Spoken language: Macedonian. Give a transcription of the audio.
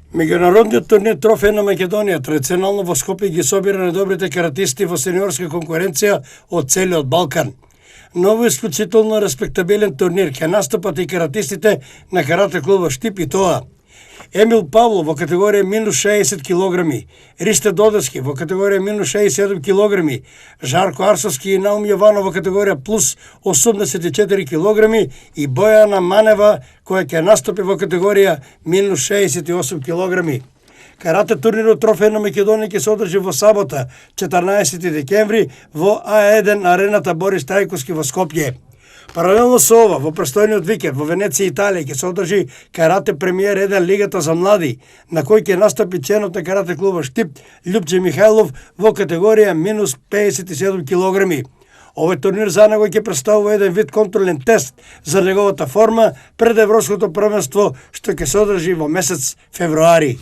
Меѓународниот турнир Трофеј на Македонија традиционално во Скопје ги собира најдобрите каратисти во сениорска конкуренција од целиот Балкан. Ново исклучително респектабилен турнир ќе настапат и каратистите на карате клубот Штип, и тоа: Емил Павлов во категорија минус 60 килограми, Ристе Додески во категорија минус 67 килограми, Жарко Арсовски и Наум Јованов во категорија плюс 84 килограми и Бојана Манева која ќе настапи во категорија минус 68 килограми. Карате турнирот Трофеј на Македонија ќе се одржи во сабота, 14 декември во А1 арената Борис Трајковски во Скопје. Паралелно со ова, во престојниот викенд во Венеција, Италија, ќе се одржи карате премиер 1 Лигата за млади, на кој ќе настапи членот на карате клубот Штип Љупче Михајлов во категорија минус 57 килограми. Овој турнир за него ќе представува еден вид контролен тест за неговата форма пред Европското првенство што ќе се одржи во месец февруари.